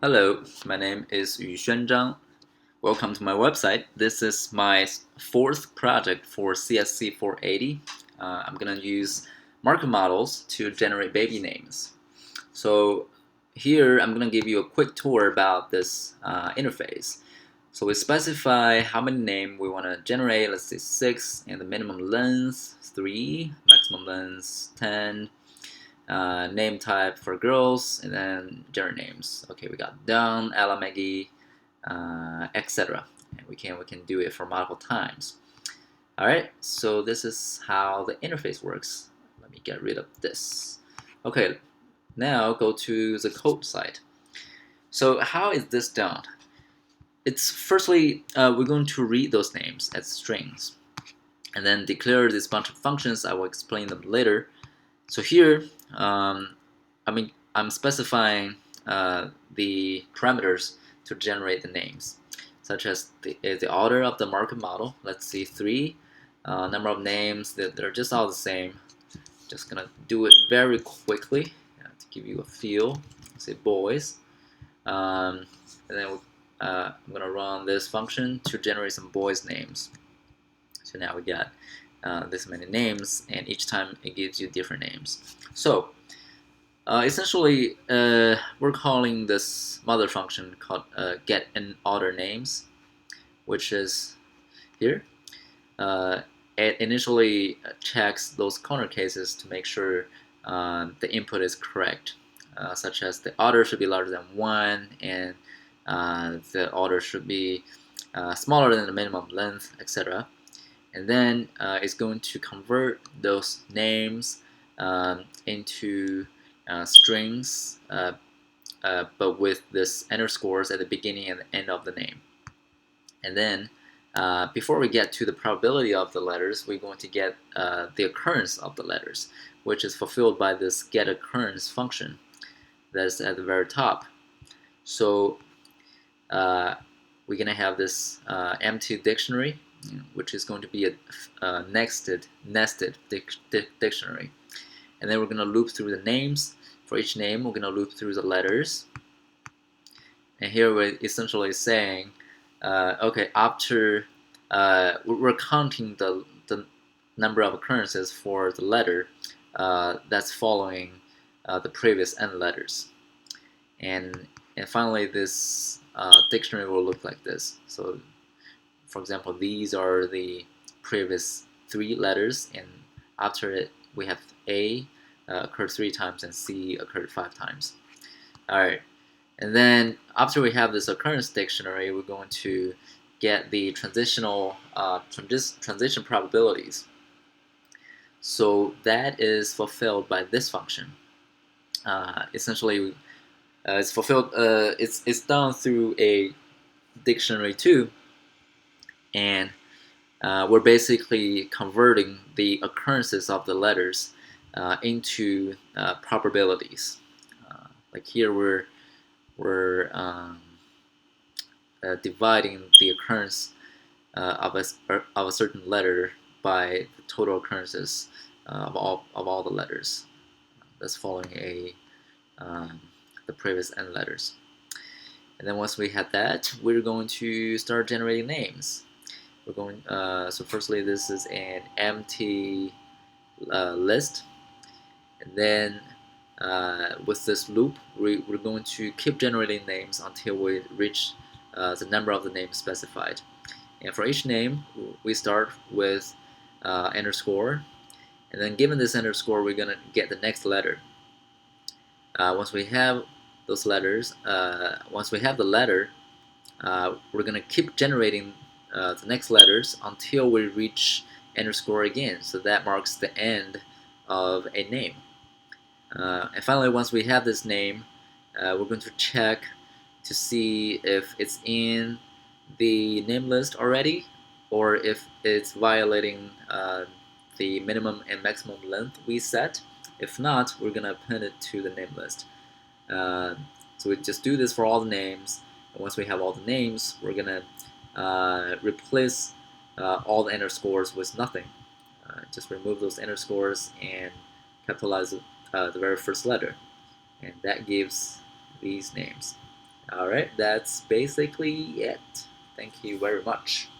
Hello, my name is Yuxuan Zhang. Welcome to my website. This is my fourth project for CSC 480. I'm going to use Markov models to generate baby names. So here I'm going to give you a quick tour about this interface. So we specify how many names we want to generate. Let's say 6, and the minimum length 3, maximum length 10. Name type for girls, and then gender names. Okay, we got Dawn, Ella, Maggie, etc. And we can do it for multiple times. All right, so this is how the interface works. Let me get rid of this. Okay, now go to the code side. So how is this done? It's firstly we're going to read those names as strings, and then declare this bunch of functions. I will explain them later. So here, I'm specifying the parameters to generate the names, such as the order of the Markov model. Let's see, 3. Number of names that they're just all the same. Just gonna do it very quickly to give you a feel. Say boys, and then I'm gonna run this function to generate some boys names. So now we got this many names, and each time it gives you different names. So essentially, we're calling this mother function called get and order names, which is here. It initially checks those corner cases to make sure the input is correct, such as the order should be larger than 1, and the order should be smaller than the minimum length, etc. And then it's going to convert those names into strings, but with this underscores at the beginning and the end of the name. And then before we get to the probability of the letters, we're going to get the occurrence of the letters, which is fulfilled by this getOccurrence function that's at the very top. So we're going to have this empty dictionary, which is going to be a nested dictionary. And then we're going to loop through the names. For each name, we're going to loop through the letters. And here we're essentially saying, okay, after we're counting the number of occurrences for the letter that's following the previous n letters. And finally, this dictionary will look like this. So, for example, these are the previous 3 letters, and after it, we have A occurred 3 times and C occurred 5 times. All right, and then after we have this occurrence dictionary, we're going to get the transition probabilities. So that is fulfilled by this function. Essentially, it's fulfilled. It's done through a dictionary too, and we're basically converting the occurrences of the letters into probabilities. Like here, we're dividing the occurrence of a certain letter by the total occurrences of all the letters that's following the previous n letters. And then once we have that, we're going to start generating names. We're going so firstly, this is an empty list, and then with this loop, we're going to keep generating names until we reach the number of the names specified. And for each name, we start with underscore, and then given this underscore, we're gonna get the next letter. Once we have those letters, once we have the letter, we're gonna keep generating the next letters until we reach underscore again. So that marks the end of a name. And finally, once we have this name, we're going to check to see if it's in the name list already, or if it's violating the minimum and maximum length we set. If not, we're going to append it to the name list. So we just do this for all the names, and once we have all the names, we're going to replace all the underscores with nothing. Just remove those underscores and capitalize the very first letter, and that gives these names. Alright, that's basically it. Thank you very much.